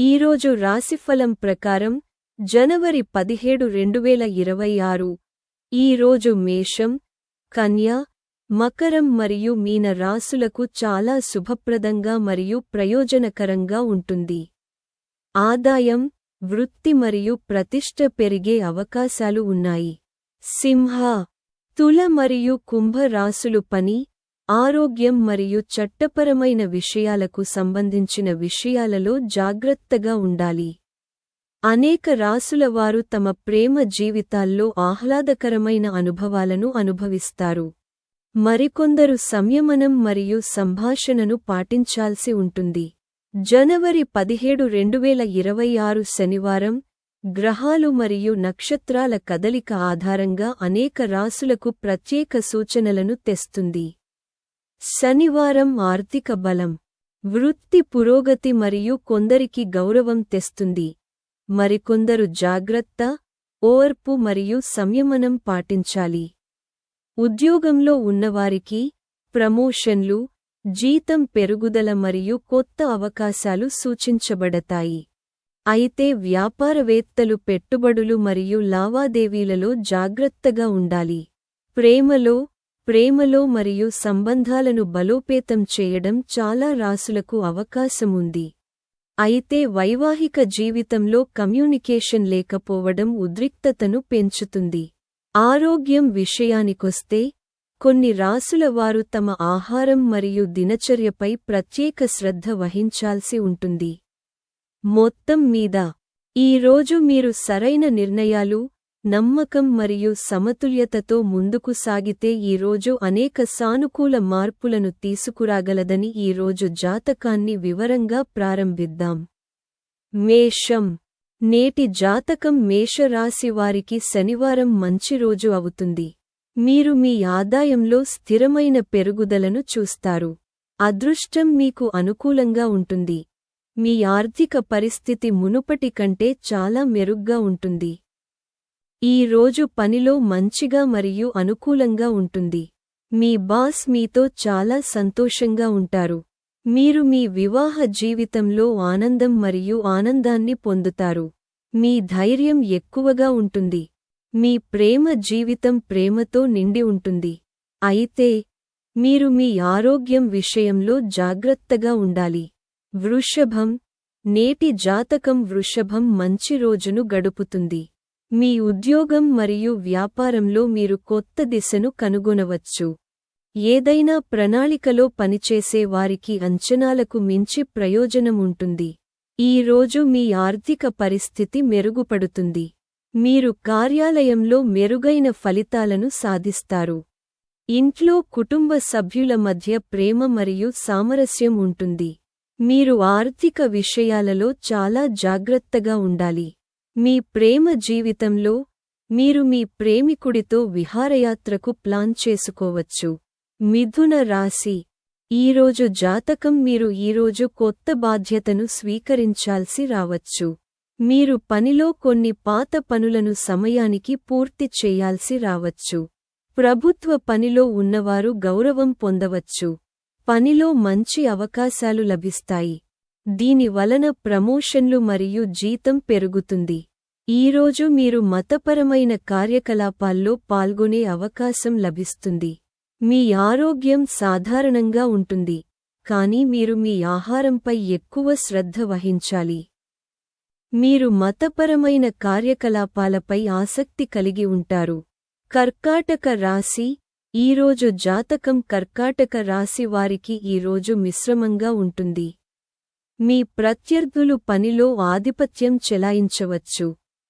ఈరోజు రాశిఫలం ప్రకారం జనవరి 17, 2026. ఈరోజు మేషం, కన్య, మకరం మరియు మీన రాశులకు చాలా శుభప్రదంగా మరియు ప్రయోజనకరంగా ఉంటుంది. ఆదాయం, వృత్తి మరియు ప్రతిష్ఠ పెరిగే అవకాశాలు ఉన్నాయి. సింహ, తుల మరియు కుంభ రాశులు పని, ఆరోగ్యం మరియు చట్టపరమైన విషయాలకు సంబంధించిన విషయాలలో జాగ్రత్తగా ఉండాలి. అనేక రాశుల వారు తమ ప్రేమ జీవితాల్లో ఆహ్లాదకరమైన అనుభవాలను అనుభవిస్తారు. మరికొందరు సంయమనం మరియు సంభాషణను పాటించాల్సి ఉంటుంది. జనవరి 17, 2026 శనివారం, గ్రహాలు మరియు నక్షత్రాల కదలిక ఆధారంగా అనేక రాశులకు ప్రత్యేక సూచనలను తెస్తుంది. శనివారం ఆర్థిక బలం, వృత్తి పురోగతి మరియు కొందరికి గౌరవం తెస్తుంది. మరికొందరు జాగ్రత్త, ఓర్పు మరియు సంయమనం పాటించాలి. ఉద్యోగంలో ఉన్నవారికి ప్రమోషన్లు, జీతం పెరుగుదల మరియు కొత్త అవకాశాలు సూచించబడతాయి. అయితే వ్యాపారవేత్తలు పెట్టుబడులు మరియు లావాదేవీలలో జాగ్రత్తగా ఉండాలి. ప్రేమలో మరియు సంబంధాలను బలోపేతం చేయడం చాలా రాశులకు అవకాశముంది. అయితే వైవాహిక జీవితంలో కమ్యూనికేషన్ లేకపోవడం ఉద్రిక్తతను పెంచుతుంది. ఆరోగ్యం విషయానికొస్తే, కొన్ని రాశుల వారు తమ ఆహారం మరియు దినచర్యపై ప్రత్యేక శ్రద్ధ వహించాల్సి ఉంటుంది. మొత్తం మీద, ఈ రోజు మీరు సరైన నిర్ణయాలు, నమ్మకం మరియు సమతుల్యతతో ముందుకు సాగితే ఈ రోజు అనేక సానుకూల మార్పులను తీసుకురాగలదని ఈ రోజు జాతకాన్ని వివరంగా ప్రారంభిద్దాం. మేషం. నేటి జాతకం మేషరాశి వారికి శనివారం మంచి రోజు అవుతుంది. మీరు మీ ఆదాయంలో స్థిరమైన పెరుగుదలను చూస్తారు. అదృష్టం మీకు అనుకూలంగా ఉంటుంది. మీ ఆర్థిక పరిస్థితి మునుపటి కంటే చాలా మెరుగ్గా ఉంటుంది. ఈ రోజు పనిలో మంచిగా మరియు అనుకూలంగా ఉంటుంది. మీ బాస్ మీతో చాలా సంతోషంగా ఉంటారు. మీరు మీ వివాహ జీవితంలో ఆనందం మరియు ఆనందాన్ని పొందుతారు. మీ ధైర్యం ఎక్కువగా ఉంటుంది. మీ ప్రేమ జీవితం ప్రేమతో నిండి ఉంటుంది. అయితే, మీరు మీ ఆరోగ్యం విషయంలో జాగ్రత్తగా ఉండాలి. వృషభం. నేటి జాతకం వృషభం మంచి రోజును గడుపుతుంది. మీ ఉద్యోగం మరియు వ్యాపారంలో మీరు కొత్త దిశను కనుగొనవచ్చు. ఏదైనా ప్రణాళికలో పనిచేసే వారికి అంచనాలకు మించి ప్రయోజనం ఉంటుంది. ఈ రోజు మీ ఆర్థిక పరిస్థితి మెరుగుపడుతుంది. మీరు కార్యాలయంలో మెరుగైన ఫలితాలను సాధిస్తారు. ఇంట్లో కుటుంబ సభ్యుల మధ్య ప్రేమ మరియు సామరస్యం ఉంటుంది. మీరు ఆర్థిక విషయాలలో చాలా జాగ్రత్తగా ఉండాలి. మీ ప్రేమ జీవితంలో, మీరు మీ ప్రేమికుడితో విహారయాత్రకు ప్లాన్ చేసుకోవచ్చు. మిథున రాశి. ఈరోజు జాతకం మీరు ఈరోజు కొత్త బాధ్యతను స్వీకరించాల్సి రావచ్చు. మీరు పనిలో కొన్ని పాత పనులను సమయానికి పూర్తి చేయాల్సి రావచ్చు. ప్రభుత్వ పనిలో ఉన్నవారు గౌరవం పొందవచ్చు. పనిలో మంచి అవకాశాలు లభిస్తాయి. దీని వలన ప్రమోషన్లు మరియు జీతం పెరుగుతుంది. ఈరోజు మీరు మతపరమైన కార్యకలాపాల్లో పాల్గొనే అవకాశం లభిస్తుంది. మీ ఆరోగ్యం సాధారణంగా ఉంటుంది, కానీ మీరు మీ ఆహారంపై ఎక్కువ శ్రద్ధ వహించాలి. మీరు మతపరమైన కార్యకలాపాలపై ఆసక్తి కలిగి ఉంటారు. కర్కాటక రాశి. ఈరోజు జాతకం కర్కాటక రాశి వారికి ఈరోజు మిశ్రమంగా ఉంటుంది. మీ ప్రత్యర్థులు పనిలో ఆధిపత్యం చెలాయించవచ్చు.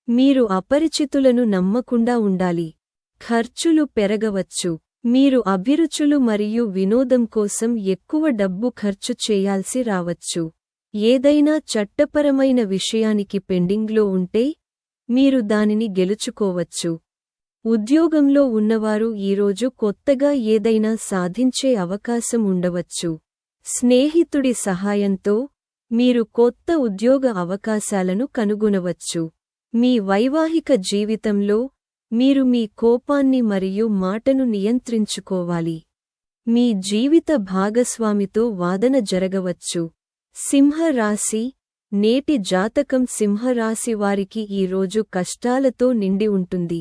మీరు అపరిచితులను నమ్మకుండా ఉండాలి. ఖర్చులు పెరగవచ్చు. మీరు అభిరుచులు మరియు వినోదం కోసం ఎక్కువ డబ్బు ఖర్చు చేయాల్సి రావచ్చు. ఏదైనా చట్టపరమైన విషయానికి పెండింగ్లో ఉంటే, మీరు దానిని గెలుచుకోవచ్చు. ఉద్యోగంలో ఉన్నవారు ఈరోజు కొత్తగా ఏదైనా సాధించే అవకాశం ఉండవచ్చు. స్నేహితుడి సహాయంతో, మీరు కొత్త ఉద్యోగ అవకాశాలను కనుగొనవచ్చు. మీ వైవాహిక జీవితంలో, మీరు మీ కోపాన్ని మరియు మాటను నియంత్రించుకోవాలి. మీ జీవిత భాగస్వామితో వాదన జరగవచ్చు. సింహ రాశి. నేటి జాతకం సింహరాశి వారికి ఈ రోజు కష్టాలతో నిండి ఉంటుంది.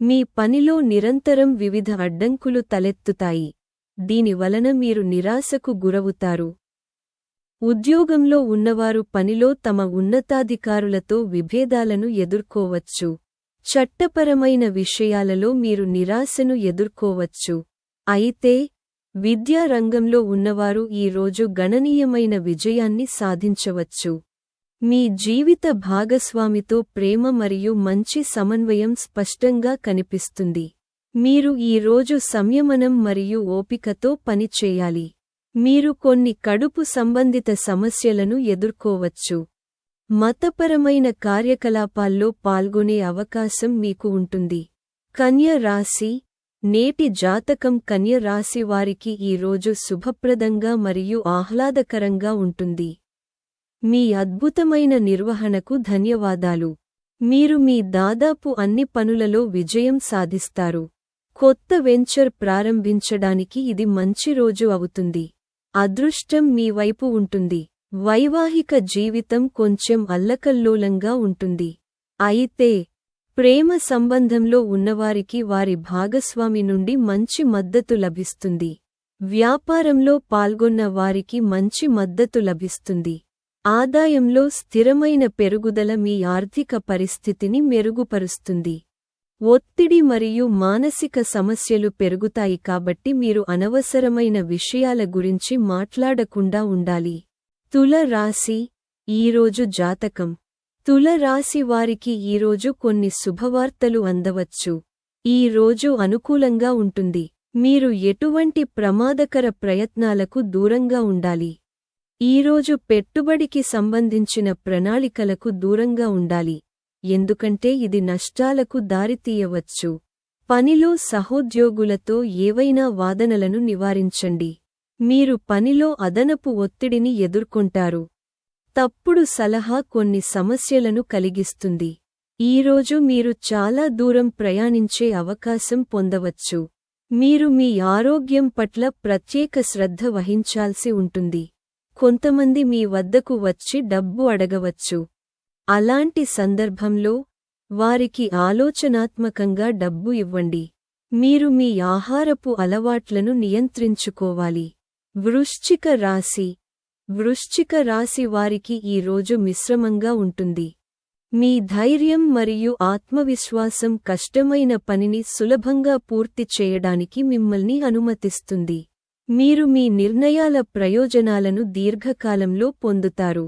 మీ పనిలో నిరంతరం వివిధ అడ్డంకులు తలెత్తుతాయి. దీనివలన మీరు నిరాశకు గురవుతారు. ఉద్యోగంలో ఉన్నవారు పనిలో తమ ఉన్నతాధికారులతో విభేదాలను ఎదుర్కోవచ్చు. చట్టపరమైన విషయాలలో మీరు నిరాశను ఎదుర్కోవచ్చు. అయితే విద్యా రంగంలో ఉన్నవారు ఈ రోజు గణనీయమైన విజయాన్ని సాధించవచ్చు. మీ జీవిత భాగస్వామితో ప్రేమ మరియు మంచి సమన్వయం స్పష్టంగా కనిపిస్తుంది. మీరు ఈ రోజు సంయమనం మరియు ఓపికతో పని చేయాలి. మీరు కొన్ని కడుపు సంబంధిత సమస్యలను ఎదుర్కోవచ్చు. మతపరమైన కార్యకలాపాల్లో పాల్గొనే అవకాశం మీకు ఉంటుంది. కన్య రాశి. నేటి జాతకం కన్య రాశి వారికి ఈ రోజు శుభప్రదంగా మరియు ఆహ్లాదకరంగా ఉంటుంది. మీ అద్భుతమైన నిర్వహణకు ధన్యవాదాలు. మీరు మీ దాదాపు అన్ని పనులలో విజయం సాధిస్తారు. కొత్త వెంచర్ ప్రారంభించడానికి ఇది మంచి రోజు అవుతుంది. అదృష్టం మీ వైపు ఉంటుంది. వైవాహిక జీవితం కొంచెం అల్లకల్లోలంగా ఉంటుంది. అయితే ప్రేమ సంబంధంలో ఉన్నవారికి వారి భాగస్వామి నుండి మంచి మద్దతు లభిస్తుంది. వ్యాపారంలో పాల్గొన్న వారికి మంచి మద్దతు లభిస్తుంది. ఆదాయంలో స్థిరమైన పెరుగుదల మీ ఆర్థిక పరిస్థితిని మెరుగుపరుస్తుంది. ఒత్తిడి మరియు మానసిక సమస్యలు పెరుగుతాయి కాబట్టి మీరు అనవసరమైన విషయాల గురించి మాట్లాడకుండా ఉండాలి. తుల రాశి. ఈరోజు జాతకం. తుల రాశి వారికి ఈరోజు కొన్ని శుభవార్తలు అందవచ్చు. ఈ రోజు అనుకూలంగా ఉంటుంది. మీరు ఎటువంటి ప్రమాదకర ప్రయత్నాలకు దూరంగా ఉండాలి. ఈరోజు పెట్టుబడికి సంబంధించిన ప్రణాళికలకు దూరంగా ఉండాలి, ఎందుకంటే ఇది నష్టాలకు దారితీయవచ్చు. పనిలో సహోద్యోగులతో ఏవైనా వాదనలను నివారించండి. మీరు పనిలో అదనపు ఒత్తిడిని ఎదుర్కొంటారు. తప్పుడు సలహా కొన్ని సమస్యలను కలిగిస్తుంది. ఈరోజు మీరు చాలా దూరం ప్రయాణించే అవకాశం పొందవచ్చు. మీరు మీ ఆరోగ్యం పట్ల ప్రత్యేక శ్రద్ధ వహించాల్సి ఉంటుంది. కొంతమంది మీ వద్దకు వచ్చి డబ్బు అడగవచ్చు. అలాంటి సందర్భంలో వారికి ఆలోచనాత్మకంగా డబ్బు ఇవ్వండి. మీరు మీ ఆహారపు అలవాట్లను నియంత్రించుకోవాలి. వృశ్చిక రాశి. వృశ్చిక రాశి వారికి ఈ రోజు మిశ్రమంగా ఉంటుంది. మీ ధైర్యం మరియు ఆత్మవిశ్వాసం కష్టమైన పనిని సులభంగా పూర్తి చేయడానికి మిమ్మల్ని అనుమతిస్తుంది. మీరు మీ నిర్ణయాల ప్రయోజనాలను దీర్ఘకాలంలో పొందుతారు.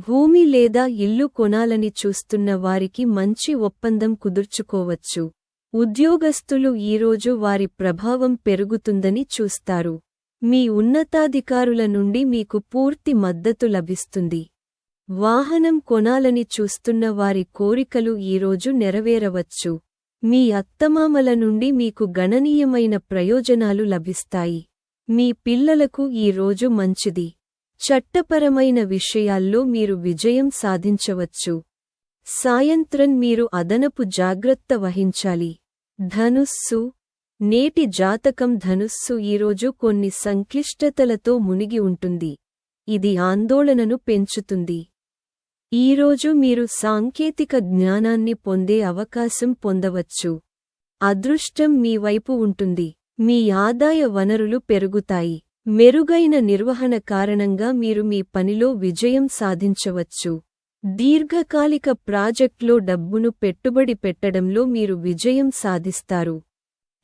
భూమి లేదా ఇల్లు కొనాలని చూస్తున్న వారికి మంచి ఒప్పందం కుదుర్చుకోవచ్చు. ఉద్యోగస్తులు ఈరోజు వారి ప్రభావం పెరుగుతుందని చూస్తారు. మీ ఉన్నతాధికారుల నుండి మీకు పూర్తి మద్దతు లభిస్తుంది. వాహనం కొనాలని చూస్తున్న వారి కోరికలు ఈరోజు నెరవేరవచ్చు. మీ అత్తమామల నుండి మీకు గణనీయమైన ప్రయోజనాలు లభిస్తాయి. మీ పిల్లలకు ఈ రోజు మంచిది. చట్టపరమైన విషయాల్లో మీరు విజయం సాధించవచ్చు. సాయంత్రం మీరు అదనపు జాగ్రత్త వహించాలి. ధనుస్సు. నేటి జాతకం ధనుస్సు ఈరోజు కొన్ని సంక్లిష్టతలతో మునిగి ఉంటుంది. ఇది ఆందోళనను పెంచుతుంది. ఈరోజు మీరు సాంకేతిక జ్ఞానాన్ని పొందే అవకాశం పొందవచ్చు. అదృష్టం మీ వైపు ఉంటుంది. మీ ఆదాయ వనరులు పెరుగుతాయి. మెరుగైన నిర్వహణ కారణంగా మీరు మీ పనిలో విజయం సాధించవచ్చు. దీర్ఘకాలిక ప్రాజెక్ట్లో డబ్బును పెట్టుబడి పెట్టడంలో మీరు విజయం సాధిస్తారు.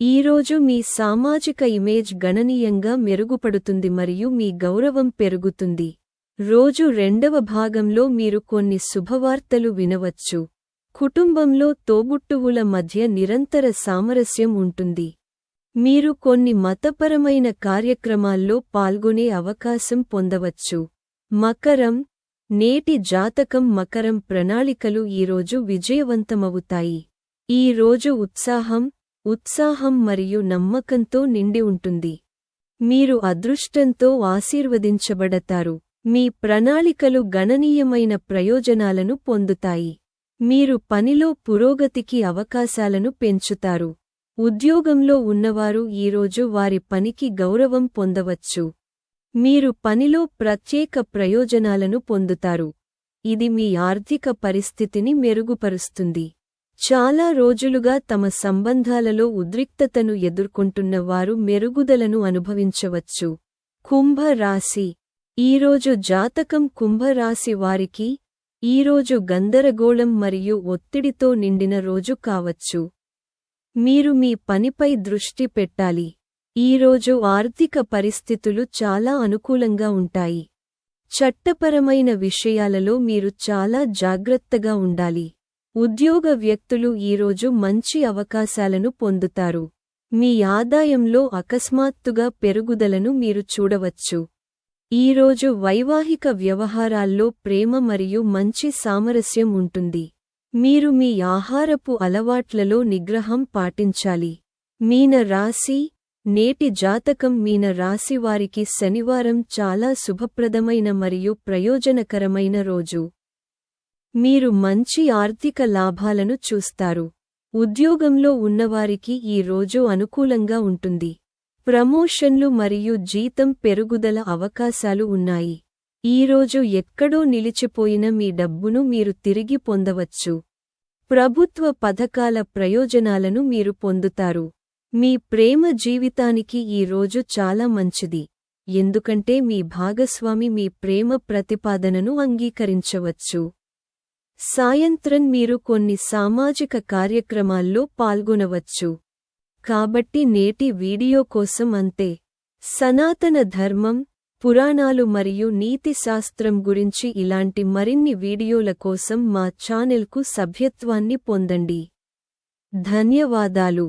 ఈరోజు మీ సామాజిక ఇమేజ్ గణనీయంగా మెరుగుపడుతుంది మరియు మీ గౌరవం పెరుగుతుంది. రోజు రెండవ భాగంలో మీరు కొన్ని శుభవార్తలు వినవచ్చు. కుటుంబంలో తోబుట్టువుల మధ్య నిరంతర సామరస్యం ఉంటుంది. మీరు కొన్ని మతపరమైన కార్యక్రమాల్లో పాల్గొనే అవకాశం పొందవచ్చు. మకరం. నేటి జాతకం మకరం ప్రణాళికలు ఈరోజు విజయవంతమవుతాయి. ఈ రోజు ఉత్సాహం మరియు నమ్మకంతో నిండి ఉంటుంది. మీరు అదృష్టంతో ఆశీర్వదించబడతారు. మీ ప్రణాళికలు గణనీయమైన ప్రయోజనాలను పొందుతాయి. మీరు పనిలో పురోగతికి అవకాశాలను పెంచుతారు. ఉద్యోగంలో ఉన్నవారు ఈరోజు వారి పనికి గౌరవం పొందవచ్చు. మీరు పనిలో ప్రత్యేక ప్రయోజనాలను పొందుతారు. ఇది మీ ఆర్థిక పరిస్థితిని మెరుగుపరుస్తుంది. చాలా రోజులుగా తమ సంబంధాలలో ఉద్రిక్తతను ఎదుర్కొంటున్న వారు మెరుగుదలను అనుభవించవచ్చు. కుంభ రాశి. ఈరోజు జాతకం కుంభరాశి వారికి ఈరోజు గందరగోళం మరియు ఒత్తిడితో నిండిన రోజు కావచ్చు. మీరు మీ పనిపై దృష్టి పెట్టాలి. ఈరోజు ఆర్థిక పరిస్థితులు చాలా అనుకూలంగా ఉంటాయి. చట్టపరమైన విషయాలలో మీరు చాలా జాగ్రత్తగా ఉండాలి. ఉద్యోగ వ్యక్తులు ఈరోజు మంచి అవకాశాలను పొందుతారు. మీ ఆదాయంలో అకస్మాత్తుగా పెరుగుదలను మీరు చూడవచ్చు. ఈరోజు వైవాహిక వ్యవహారాల్లో ప్రేమ మరియు మంచి సామరస్యం ఉంటుంది. మీరు మీ ఆహారపు అలవాట్లలో నిగ్రహం పాటించాలి. మీన రాశి. నేటి జాతకం మీన రాశివారికి శనివారం చాలా శుభప్రదమైన మరియు ప్రయోజనకరమైన రోజు. మీరు మంచి ఆర్థిక లాభాలను చూస్తారు. ఉద్యోగంలో ఉన్నవారికి ఈ రోజు అనుకూలంగా ఉంటుంది. ప్రమోషన్లు మరియు జీతం పెరుగుదల అవకాశాలు ఉన్నాయి. ఈరోజు ఎక్కడో నిలిచిపోయిన మీ డబ్బును మీరు తిరిగి పొందవచ్చు. ప్రభుత్వ పథకాల ప్రయోజనాలను మీరు పొందుతారు. మీ ప్రేమ జీవితానికి ఈ రోజు చాలా మంచిది, ఎందుకంటే మీ భాగస్వామి మీ ప్రేమ ప్రతిపాదనను అంగీకరించవచ్చు. సాయంత్రం మీరు కొన్ని సామాజిక కార్యక్రమాల్లో పాల్గొనవచ్చు. కాబట్టి నేటి వీడియో కోసం అంతే. సనాతన ధర్మం, పురాణాలు మరియు నీతి శాస్త్రం గురించి ఇలాంటి మరిన్ని వీడియోల కోసం మా ఛానెల్కు సభ్యత్వాన్ని పొందండి. ధన్యవాదాలు.